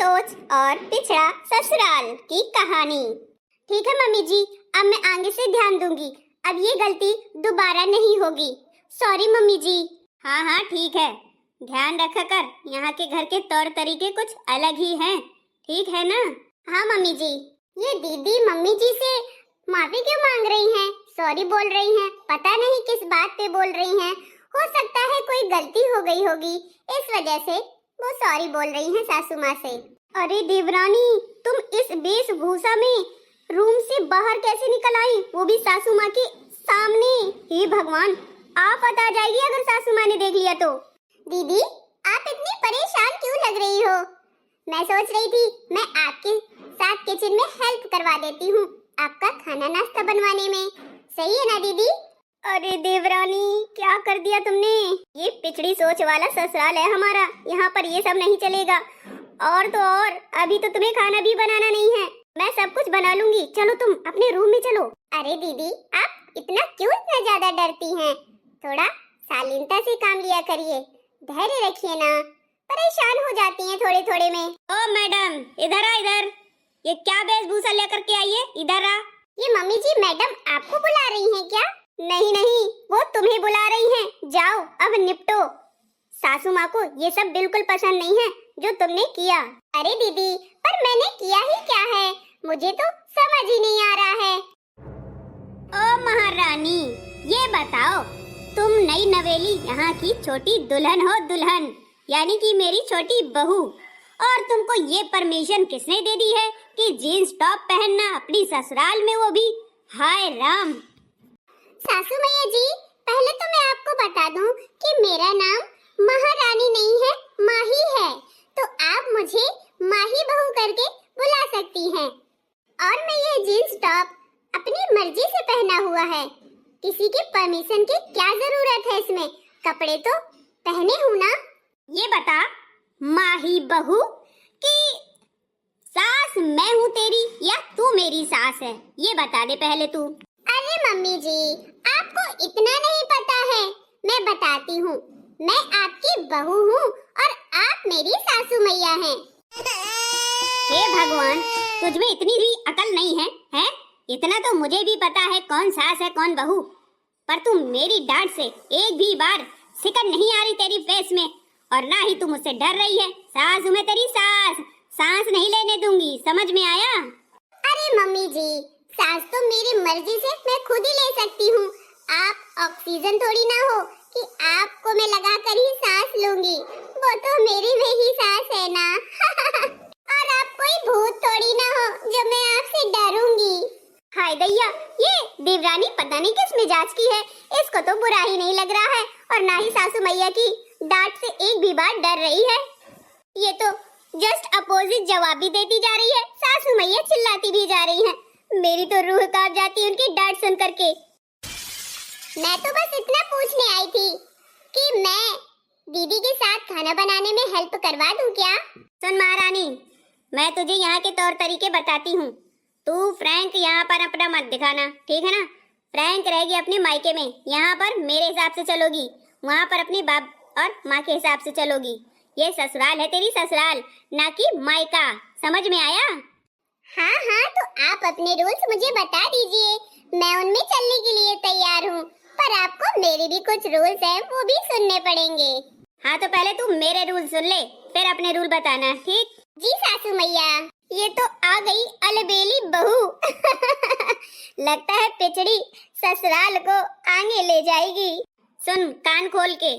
सोच और पिछड़ा ससुराल की कहानी। ठीक है मम्मी जी, अब मैं आगे से ध्यान दूंगी। अब ये गलती दोबारा नहीं होगी। सॉरी मम्मी जी। हाँ हाँ ठीक है, ध्यान रखा कर। यहाँ के घर के तौर तरीके कुछ अलग ही हैं, ठीक है ना? हाँ मम्मी जी। ये दीदी मम्मी जी से माफी क्यों मांग रही हैं? सॉरी बोल रही हैं, पता नहीं किस बात पे बोल रही हैं। हो सकता है कोई गलती हो गई होगी, इस वजह से वो सॉरी बोल रही हैं सासू माँ से। अरे देवरानी, तुम इस वेशभूषा में रूम से बाहर कैसे निकल आई, वो भी सासू माँ के सामने? हे भगवान, आफत आ जाएगी अगर सासू माँ ने देख लिया तो। दीदी आप इतनी परेशान क्यों लग रही हो? मैं सोच रही थी मैं आपके साथ किचन में हेल्प करवा देती हूँ, आपका खाना नाश्ता बनवाने में। सही है ना दीदी? अरे देवरानी, क्या कर दिया तुमने? ये पिछड़ी सोच वाला ससुराल है हमारा, यहाँ पर ये सब नहीं चलेगा। और तो और, अभी तो तुम्हें खाना भी बनाना नहीं है, मैं सब कुछ बना लूंगी। चलो तुम अपने रूम में चलो। अरे दीदी, आप इतना क्यों इतना ज्यादा डरती हैं? थोड़ा शालीनता से काम लिया करिए, धैर्य रखिए ना, परेशान हो जाती हैं थोड़े थोड़े में। ओ मैडम, इधर आ इधर। ये क्या वेशभूषा लेकर के आई है? इधर आ। ये मम्मी जी, मैडम आपको बुला रही हैं क्या? नहीं नहीं, वो तुम्हें बुला रही हैं। जाओ अब निपटो। सासू माँ को ये सब बिल्कुल पसंद नहीं है जो तुमने किया। अरे दीदी, पर मैंने किया ही क्या है, मुझे तो समझ ही नहीं आ रहा है। ओ महारानी, ये बताओ, तुम नई नवेली यहाँ की छोटी दुल्हन हो, दुल्हन यानी कि मेरी छोटी बहू, और तुमको ये परमिशन किसने दे दी है कि जीन्स टॉप पहनना अपनी ससुराल में, वो भी? हाय राम। सासू मैया जी, पहले तो मैं आपको बता दूं कि मेरा नाम महारानी नहीं है, माही है, तो आप मुझे माही बहू करके बुला सकती हैं। और मैं ये जीन्स टॉप अपनी मर्जी से पहना हुआ है, किसी की परमिशन की क्या जरूरत है इसमें? कपड़े तो पहने हूँ ना। ये बता माही बहू कि सास मैं हूँ तेरी या तू मेरी सास है, ये बता दे पहले तू। अरे मम्मी जी, आपको इतना नहीं पता है, मैं बताती हूँ। मैं आपकी बहू हूँ और आप मेरी सासू मैया हैं। हे भगवान, तुझमें इतनी भी अकल नहीं है, हैं? इतना तो मुझे भी पता है कौन सास है कौन बहू, पर तुम मेरी डांट से एक भी बार सिकन नहीं आ रही तेरी फेस में, और ना ही तुम मुझसे डर रही है। सास हूँ मैं तेरी सास, सांस नहीं लेने दूंगी, समझ में आया? अरे मम्मी जी, सांस तो मेरी मर्जी से मैं खुद ही ले सकती हूँ। आप ऑक्सीजन थोड़ी ना हो कि आपको मैं लगा कर ही सांस लूंगी, वो तो मेरी में ही सांस है ना। और आप कोई भूत थोड़ी ना हो जो मैं आपसे डरूंगी। हाय दैया, ये देवरानी पता नहीं किस मिजाज की है, इसको तो बुरा ही नहीं लग रहा है, और ना ही सासू मैया की डांट से एक भी बार डर रही है। ये तो जस्ट अपोजिट जवाब भी देती जा रही है, सासू मैया चिल्लाती भी जा रही है। मेरी तो रूह कांप जाती है उनकी डांट सुन करके। मैं तो बस इतना पूछने आई थी कि मैं दीदी के साथ खाना बनाने में हेल्प करवा दूं क्या? सुन महारानी, मैं तुझे यहाँ के तौर तरीके बताती हूँ। तू फ्रैंक यहाँ पर अपना मत दिखाना, ठीक है ना? फ्रैंक रहेगी अपने मायके में, यहाँ पर मेरे हिसाब से चलोगी, वहाँ पर अपने बाप और माँ के हिसाब से चलोगी। ये ससुराल है तेरी, ससुराल, ना कि मायका, समझ में आया? हाँ हाँ, तो आप अपने रूल्स मुझे बता दीजिए, मैं उनमें चलने के लिए तैयार हूँ, पर आपको मेरे भी कुछ रूल्स हैं, वो भी सुनने पड़ेंगे। हाँ तो पहले तू मेरे रूल सुन ले, फिर अपने रूल बताना, ठीक? जी सासू मैया। ये तो आ गई अलबेली बहू। लगता है पिछड़ी ससुराल को आगे ले जाएगी। सुन कान खोल के,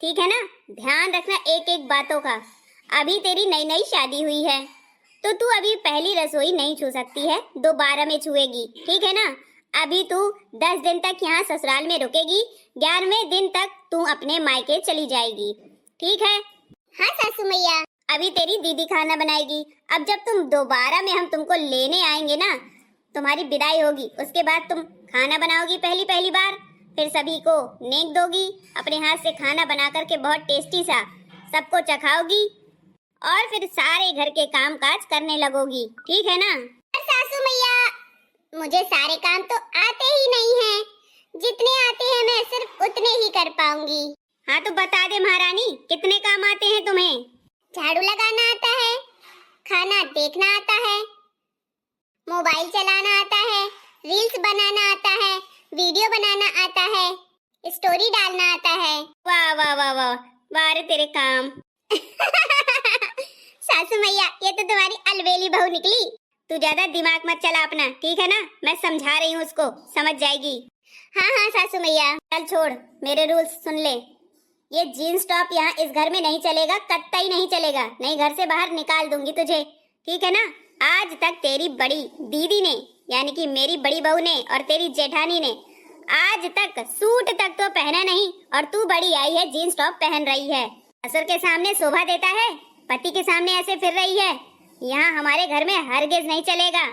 ठीक है ना? ध्यान रखना एक एक बातों का। अभी तेरी नई नई शादी हुई है, तो तू अभी पहली रसोई नहीं छू सकती है, दोबारा में छुएगी, ठीक है ना? अभी तू 10 दिन तक यहाँ ससुराल में रुकेगी, 11वें दिन तक तू अपने मायके चली जाएगी, ठीक है? हाँ सासू मैया। अभी तेरी दीदी खाना बनाएगी, अब जब तुम दोबारा में हम तुमको लेने आएंगे ना, तुम्हारी विदाई होगी, उसके बाद तुम खाना बनाओगी पहली बार, फिर सभी को नेक दोगी, अपने हाथ से खाना बना करके बहुत टेस्टी सा सबको चखाओगी, और फिर सारे घर के काम काज करने लगोगी, ठीक है ना? सासू मैया, मुझे सारे काम तो आते ही नहीं हैं, जितने आते हैं मैं सिर्फ उतने ही कर पाऊंगी। हाँ तो बता दे महारानी, कितने काम आते हैं तुम्हें? झाड़ू लगाना आता है, देखना आता है, मोबाइल चलाना आता है, रील्स बनाना आता है, वीडियो बनाना आता है, स्टोरी डालना आता है। वाह वाह वाह वाह, वाह रे तेरे काम। सासू मैया, ये तो तुम्हारी अलबेली बहू निकली। तू ज्यादा दिमाग मत चला अपना, ठीक है ना? मैं समझा रही हूँ उसको, समझ जाएगी। हाँ हाँ सासू मैया। चल छोड़, मेरे रूल्स सुन ले। ये जीन्स टॉप यहाँ इस घर में नहीं चलेगा, कतई नहीं चलेगा, नहीं घर से बाहर निकाल दूंगी तुझे, ठीक है ना? आज तक तेरी बड़ी दीदी ने, यानी कि मेरी बड़ी बहू ने और तेरी जेठानी ने आज तक सूट तक तो पहना नहीं, और तू बड़ी आई है जीन्स टॉप पहन रही है। ससुर के सामने शोभा देता है, पति के सामने ऐसे फिर रही है। यहाँ हमारे घर में हरगिज नहीं चलेगा,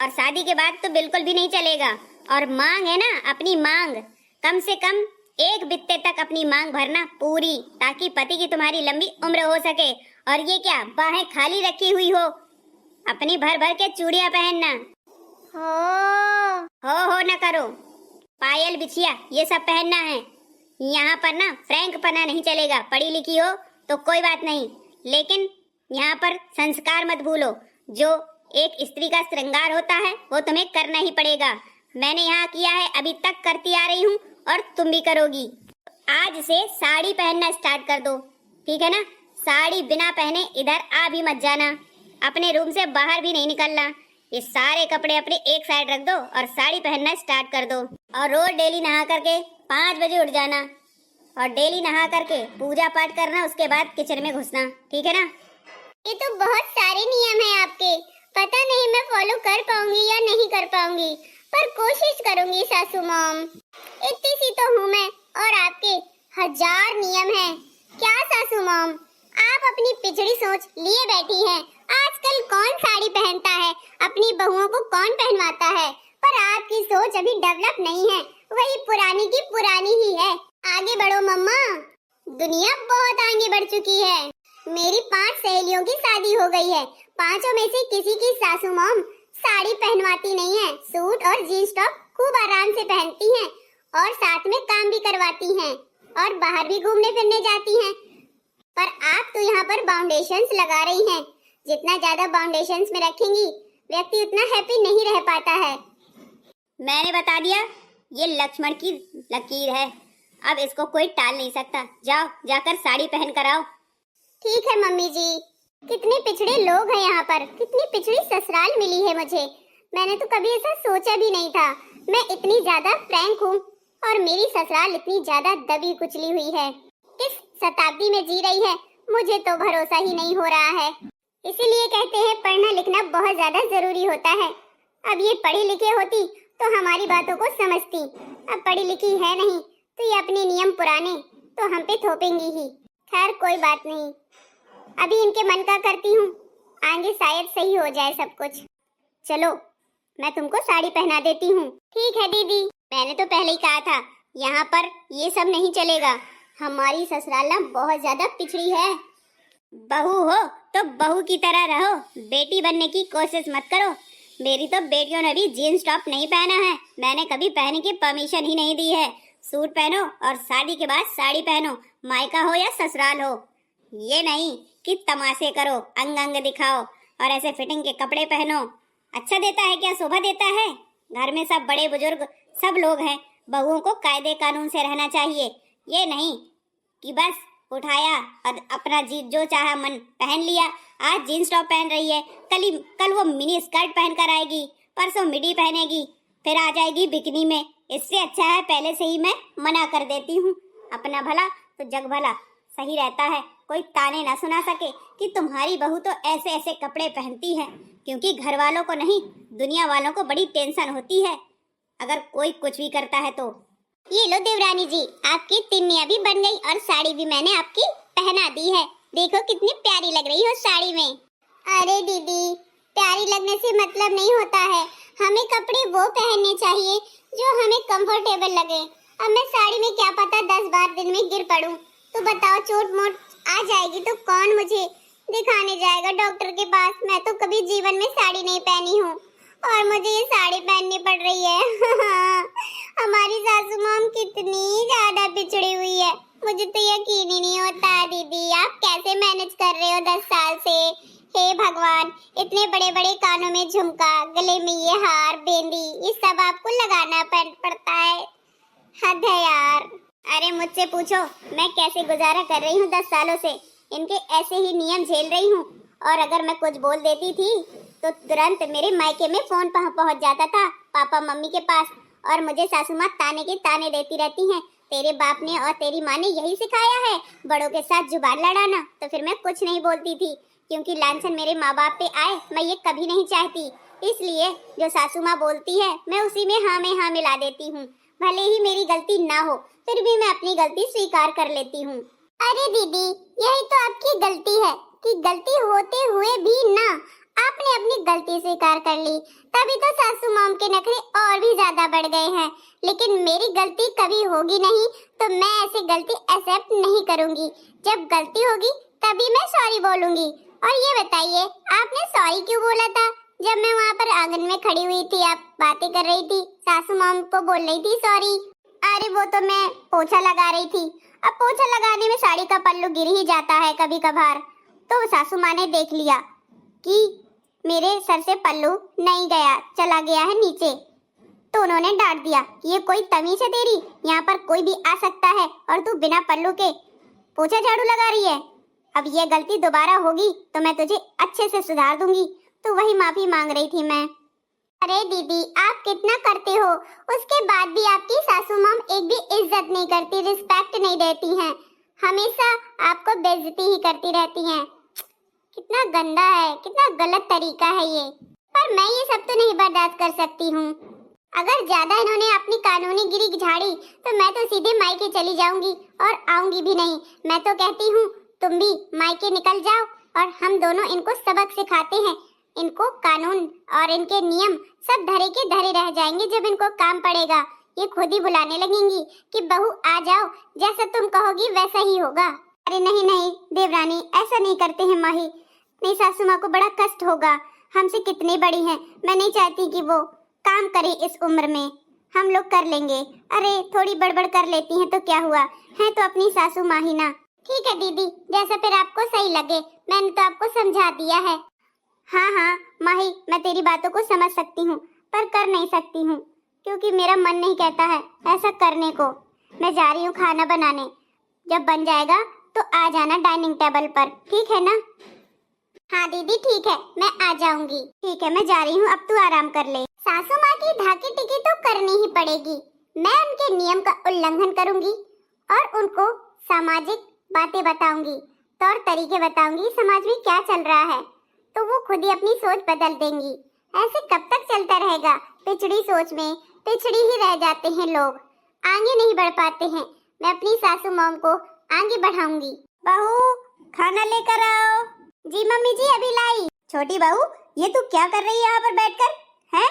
और शादी के बाद तो बिल्कुल भी नहीं चलेगा। और मांग है ना, अपनी मांग कम से कम एक बित्ते तक अपनी मांग भरना पूरी, ताकि पति की तुम्हारी लंबी उम्र हो सके। और ये क्या, बाहें खाली रखी हुई हो, अपनी भर भर के चूड़ियां पहनना। हो न करो, पायल बिछिया ये सब पहनना है। यहाँ पर ना फ्रैंक पना नहीं चलेगा। पढ़ी लिखी हो तो कोई बात नहीं, लेकिन यहाँ पर संस्कार मत भूलो। जो एक स्त्री का श्रृंगार होता है वो तुम्हें करना ही पड़ेगा। मैंने यहाँ किया है, अभी तक करती आ रही हूँ, और तुम भी करोगी। आज से साड़ी पहनना स्टार्ट कर दो, ठीक है ना? साड़ी बिना पहने इधर आ भी मत जाना, अपने रूम से बाहर भी नहीं निकलना। ये सारे कपड़े अपने एक साइड रख दो और साड़ी पहनना स्टार्ट कर दो। और रोज डेली नहा करके 5 बजे उठ जाना, और डेली नहा करके पूजा पाठ करना, उसके बाद किचन में घुसना, ठीक है ना? ये तो बहुत सारे नियम हैं आपके, पता नहीं मैं फॉलो कर पाऊंगी या नहीं कर पाऊंगी, पर कोशिश करूंगी सासू मॉम। इतनी सी तो हूँ मैं, और आपके 1000 नियम हैं। क्या सासू मॉम, आप अपनी पिछड़ी सोच लिए बैठी हैं। आजकल कौन साड़ी पहनता है, अपनी बहुओं को कौन पहनवाता है? पर आपकी सोच अभी डेवलप नहीं है, वही पुरानी की पुरानी ही है। आगे बढ़ो मम्मा, दुनिया बहुत आगे बढ़ चुकी है। मेरी 5 सहेलियों की शादी हो गई है, 5 में से किसी की सासू मॉम साड़ी पहनवाती नहीं है, सूट और जींस टॉप खूब आराम से पहनती हैं, और साथ में काम भी करवाती हैं, और बाहर भी घूमने फिरने जाती हैं। पर आप तो यहाँ पर बाउंडेशंस लगा रही हैं। जितना ज्यादा बाउंडेशंस में रखेंगी, व्यक्ति उतना हैप्पी नहीं रह पाता है। मैंने बता दिया, ये लक्ष्मण की लकीर है, अब इसको कोई टाल नहीं सकता। जाओ, जाकर साड़ी पहन कर आओ। ठीक है मम्मी जी। कितने पिछड़े लोग हैं यहाँ पर, कितनी पिछड़ी ससुराल मिली है मुझे। मैंने तो कभी ऐसा सोचा भी नहीं था। मैं इतनी ज्यादा फ्रैंक हूँ, और मेरी ससुराल इतनी ज्यादा दबी कुचली हुई है। किस शताब्दी में जी रही है, मुझे तो भरोसा ही नहीं हो रहा है। इसीलिए कहते हैं पढ़ना लिखना बहुत ज्यादा जरूरी होता है। अब ये पढ़ी लिखी होती तो हमारी बातों को समझती, अब पढ़ी लिखी है नहीं तो ये अपने नियम पुराने तो हम पे थोपेंगी ही। खैर कोई बात नहीं, अभी इनके मन का करती हूँ, आगे शायद सही हो जाए सब कुछ। चलो मैं तुमको साड़ी पहना देती हूँ। ठीक है दीदी, मैंने तो पहले ही कहा था यहाँ पर ये सब नहीं चलेगा। हमारी ससुराल ना बहुत ज्यादा पिछड़ी है। बहू हो तो बहू की तरह रहो, बेटी बनने की कोशिश मत करो। मेरी तो बेटियों ने भी जीन्स टॉप नहीं पहना है, मैंने कभी पहनने की परमिशन ही नहीं दी है। सूट पहनो और शादी के बाद साड़ी पहनो, मायका हो या ससुराल हो। ये नहीं कि तमाशे करो, अंग अंग दिखाओ और ऐसे फिटिंग के कपड़े पहनो। अच्छा देता है क्या, शोभा देता है? घर में सब बड़े बुजुर्ग सब लोग हैं, बहुओं को कायदे कानून से रहना चाहिए। ये नहीं कि बस उठाया और अपना जी जो चाहा मन पहन लिया। आज जीन्स टॉप पहन रही है, कल वो मिनी स्कर्ट पहनकर आएगी, परसों मिडी पहनेगी, फिर आ जाएगी बिकनी में। इससे अच्छा है पहले से ही मैं मना कर देती हूँ। अपना भला तो जग भला, सही रहता है। कोई ताने ना सुना सके कि तुम्हारी बहू तो ऐसे ऐसे कपड़े पहनती है, क्योंकि घर वालों को नहीं दुनिया वालों को बड़ी टेंशन होती है अगर कोई कुछ भी करता है तो। ये लो देवरानी जी, आपकी तिन्नियां भी बन गई और साड़ी भी मैंने आपकी पहना दी है। देखो कितनी प्यारी लग रही हो साड़ी में। अरे दीदी, प्यारी लगने से मतलब नहीं होता है, हमें कपड़े वो पहनने चाहिए जो हमें कंफर्टेबल लगे। अब मैं साड़ी में क्या पता 10 बार दिन में गिर पड़ूं, तो बताओ चोट मोट आ जाएगी तो कौन मुझे दिखाने जाएगा डॉक्टर के पास? मैं तो कभी जीवन में साड़ी नहीं पहनी हूँ और मुझे ये साड़ी पहननी पड़ रही है। हमारी सासू माम कितनी ज्यादा पिछड़ी हुई है, मुझे तो यकीन ही नहीं होता। दीदी आप कैसे मैनेज कर रहे हो 10 साल से? हे भगवान, इतने बड़े बड़े कानों में झुमका, गले में ये हार, बेंदी, ये सब आपको लगाना पड़ता है। हद है यार। अरे मुझसे पूछो, मैं कैसे गुजारा कर रही हूँ 10 सालों से। इनके ऐसे ही नियम झेल रही हूँ। और अगर मैं कुछ बोल देती थी तो तुरंत मेरे मायके में फोन पहुंच जाता था, पापा मम्मी के पास। और मुझे सासू माँ ताने के ताने देती रहती हैं। तेरे बाप ने और तेरी माँ ने यही सिखाया है, बड़ों के साथ जुबान लड़ाना। तो फिर मैं कुछ नहीं बोलती थी, क्योंकि लांछन मेरे माँ बाप पे आए मैं ये कभी नहीं चाहती। इसलिए जो सासू माँ बोलती है मैं उसी में हाँ मिला देती हूँ। भले ही मेरी गलती ना हो, फिर भी मैं अपनी गलती स्वीकार कर लेती हूँ। अरे दीदी, यही तो आपकी गलती है कि गलती होते हुए भी ना आपने अपनी गलती स्वीकार कर ली। तभी तो सासू माँ के नखरे और भी ज्यादा बढ़ गए हैं। लेकिन मेरी गलती कभी होगी नहीं, तो मैं ऐसी गलती एक्सेप्ट नहीं करूंगी। जब गलती होगी तभी मैं सॉरी बोलूंगी। और ये बताइए, आपने सॉरी क्यों बोला था? जब मैं वहाँ पर आंगन में खड़ी हुई थी, आप बातें कर रही थी, सासू माँ को बोल रही थी सॉरी। अरे वो तो मैं पोछा लगा रही थी। अब पोछा लगाने में साड़ी का पल्लू गिर ही जाता है कभी कभार। तो सासू माँ ने देख लिया कि मेरे सर से पल्लू नहीं गया, चला गया है नीचे। तो उन्होंने डांट दिया, ये कोई तमीज है तेरी? यहाँ पर कोई भी आ सकता है और तू बिना पल्लू के पोछा झाड़ू लगा रही है। अब ये गलती दोबारा होगी तो मैं तुझे अच्छे से सुधार दूंगी। तो वही माफी मांग रही थी मैं। अरे दीदी, आप कितना करते हो, उसके बाद भी आपकी सासू माँ एक भी इज्जत नहीं करती, रिस्पेक्ट नहीं देती हैं। हमेशा आपको बेइज्जती ही करती रहती हैं। कितना गंदा है, कितना गलत तरीका है ये। पर मैं ये सब तो नहीं बर्दाश्त कर सकती हूँ। अगर ज्यादा इन्होंने अपनी कानूनी गिरी झाड़ी तो मैं तो सीधे मायके चली जाऊंगी और आऊंगी भी नहीं। मैं तो कहती हूँ तुम भी मायके निकल जाओ और हम दोनों इनको सबक सिखाते हैं। इनको कानून और इनके नियम सब धरे के धरे रह जाएंगे। जब इनको काम पड़ेगा ये खुद ही बुलाने लगेंगी कि बहू आ जाओ, जैसा तुम कहोगी वैसा ही होगा। अरे नहीं नहीं देवरानी, ऐसा नहीं करते हैं माही। नहीं, सासू माँ को बड़ा कष्ट होगा। हमसे कितनी बड़ी हैं, मैं नहीं चाहती कि वो काम करे इस उम्र में। हम लोग कर लेंगे। अरे थोड़ी बड़बड़ कर लेती हैं तो क्या हुआ, है तो अपनी सासू माँ ही ना। ठीक है दीदी, जैसा फिर आपको सही लगे। मैंने तो आपको समझा दिया है। हाँ माही, मैं तेरी बातों को समझ सकती हूँ, पर कर नहीं सकती हूँ क्योंकि मेरा मन नहीं कहता है ऐसा करने को। मैं जा रही हूँ खाना बनाने, जब बन जाएगा तो आ जाना डाइनिंग टेबल पर, ठीक है ना? हाँ दीदी ठीक है, मैं आ जाऊंगी। ठीक है, मैं जा रही हूँ, अब तू आराम कर ले। सासू माँ की धाकी टिकी तो करनी ही पड़ेगी। मैं उनके नियम का उल्लंघन करूंगी और उनको सामाजिक बातें बताऊंगी, तौर तरीके बताऊंगी, समाज में क्या चल रहा है, तो वो खुद ही अपनी सोच बदल देंगी। ऐसे कब तक चलता रहेगा? पिछड़ी सोच में पिछड़ी ही रह जाते हैं लोग, आगे नहीं बढ़ पाते हैं। मैं अपनी सासू माँ को आगे बढ़ाऊंगी। बहू खाना लेकर आओ। जी मम्मी जी, अभी लाई। छोटी बहू, ये तू क्या कर रही है यहाँ पर बैठकर? हैं?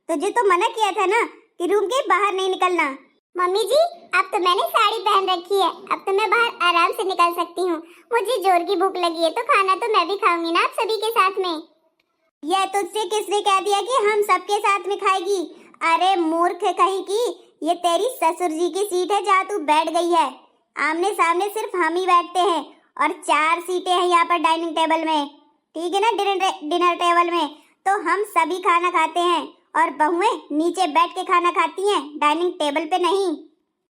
तुझे तो मना किया था ना कि रूम के बाहर नहीं निकलना। मम्मी जी, अब तो मैंने साड़ी पहन रखी है, अब तो मैं बाहर आराम से निकल सकती हूँ। मुझे जोर की भूख लगी है तो खाना तो मैं भी खाऊंगी ना आप सभी के साथ में। यह तुझसे किसने कह दिया कि हम सबके साथ में खाएगी? अरे मूर्ख कहीं की, ये तेरी ससुर जी की सीट है जहाँ तू बैठ गई है। आमने सामने सिर्फ हम ही बैठते हैं और 4 सीटें हैं यहाँ पर डाइनिंग टेबल में, ठीक है ना? डिनर टेबल में तो हम सभी खाना खाते हैं और बहुएं नीचे बैठ के खाना खाती हैं, डाइनिंग टेबल पे नहीं।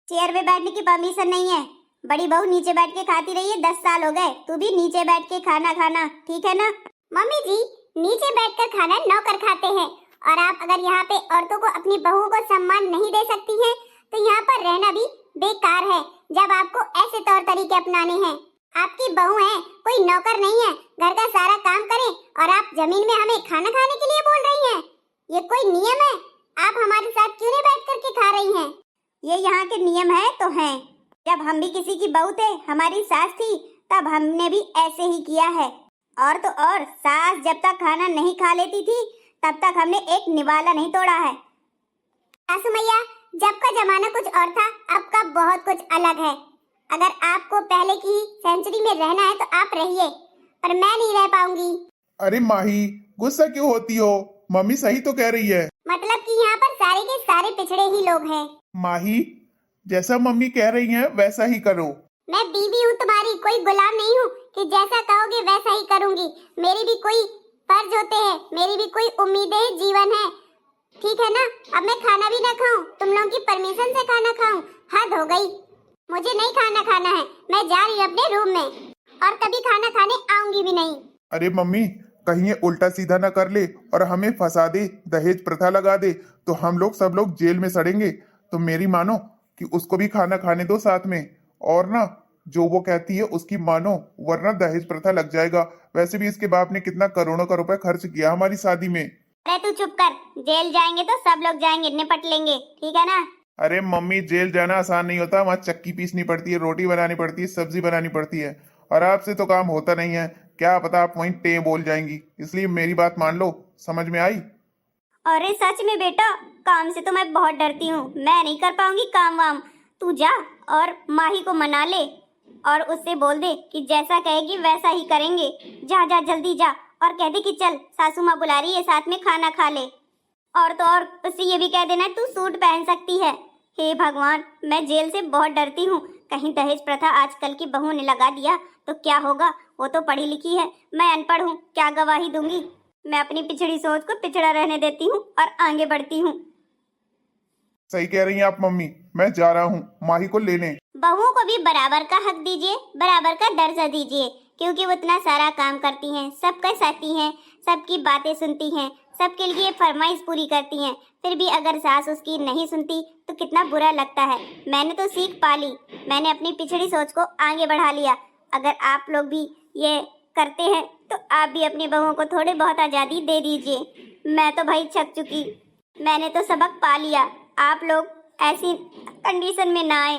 चेयर पे बैठने की परमिशन नहीं है। बड़ी बहू नीचे बैठ के खाती रही है, 10 साल हो गए, तू भी नीचे बैठ के खाना खाना, ठीक है ना? मम्मी जी, नीचे बैठकर खाना नौकर खाते हैं और आप अगर यहाँ पे औरतों को, अपनी बहुओं को सम्मान नहीं दे सकती हैं तो यहाँ पर रहना भी बेकार है। जब आपको ऐसे तौर तरीके अपनाने हैं, आपकी बहू है, कोई नौकर नहीं है, घर का सारा काम करे और आप जमीन में हमें खाना खाने के लिए बोल रही हैं। ये कोई नियम है? आप हमारे साथ क्यों नहीं बैठ करके खा रही हैं? ये यहाँ के नियम है तो हैं। जब हम भी किसी की बहू थे, हमारी सास थी, तब हमने भी ऐसे ही किया है। और तो और, सास जब तक खाना नहीं खा लेती थी तब तक हमने एक निवाला नहीं तोड़ा है। सासू मैया, जब का जमाना कुछ और था, अब का बहुत कुछ अलग है। अगर आपको पहले की सेंचुरी में रहना है तो आप रहिए, पर मैं नहीं रह पाऊंगी। अरे माही, गुस्सा क्यों होती हो? मम्मी सही तो कह रही है। मतलब कि यहाँ पर सारे के सारे पिछड़े ही लोग हैं। माही, जैसा मम्मी कह रही हैं वैसा ही करो। मैं बीवी हूँ तुम्हारी, कोई गुलाम नहीं हूँ। कि जैसा कहोगे वैसा ही करूंगी। मेरी भी कोई फर्ज होते हैं, मेरी भी कोई उम्मीदें, जीवन है। ठीक है ना? अब मैं खाना भी ना खाऊं, तुम लोगों की परमिशन से खाना खाऊं, हद हो गई। मुझे नहीं खाना है, मैं जा रही हूँ अपने रूम में और कभी खाना खाने आऊंगी भी नहीं। अरे मम्मी, कहीं ये उल्टा सीधा ना कर ले और हमें फंसा दे, दहेज प्रथा लगा दे, तो हम लोग सब लोग जेल में सड़ेंगे। तो मेरी मानो कि उसको भी खाना खाने दो साथ में, और ना जो वो कहती है उसकी मानो, वरना दहेज प्रथा लग जाएगा। वैसे भी इसके बाप ने कितना करोड़ों का रुपए खर्च किया हमारी शादी में। अरे तू चुप कर, जेल जाएंगे तो सब लोग जाएंगे, निपट लेंगे, ठीक है ना? अरे मम्मी, जेल जाना आसान नहीं होता, वहाँ चक्की पीसनी पड़ती है, रोटी बनानी पड़ती है, सब्जी बनानी पड़ती है, और आपसे तो काम होता नहीं है। क्या पता आप वहीं टे बोल जाएंगी, इसलिए मेरी बात मान लो। समझ में आई? अरे सच में बेटा, काम से तो मैं बहुत डरती हूँ, मैं नहीं कर पाऊंगी काम वाम। तू जा और माही को मना ले और उससे बोल दे कि जैसा कहेगी वैसा ही करेंगे। जा जा जल्दी जा और कह दे कि चल सासू माँ बुला रही है, साथ में खाना खा ले। और तो और उससे ये भी कह देना तू सूट पहन सकती है। हे भगवान, मैं जेल से बहुत डरती हूँ। कहीं दहेज प्रथा आजकल की बहू ने लगा दिया तो क्या होगा? वो तो पढ़ी लिखी है, मैं अनपढ़ हूँ, क्या गवाही दूंगी? मैं अपनी पिछड़ी सोच को पिछड़ा रहने देती हूँ और आगे बढ़ती हूँ। सही कह रही हैं आप मम्मी, मैं जा रहा हूँ माही को लेने। बहुओं को भी बराबर का हक दीजिए, बराबर का दर्जा दीजिए, क्योंकि वो इतना सारा काम करती हैं, सबका साथी हैं, सबकी बातें सुनती हैं, सबके लिए फरमाइश पूरी करती हैं। फिर भी अगर सास उसकी नहीं सुनती तो कितना बुरा लगता है। मैंने तो सीख पा ली, मैंने अपनी पिछड़ी सोच को आगे बढ़ा लिया। अगर आप लोग भी ये करते हैं तो आप भी अपनी बहुओं को थोड़ी बहुत आज़ादी दे दीजिए। मैं तो भाई थक चुकी, मैंने तो सबक पा लिया। आप लोग ऐसी कंडीशन में ना आए।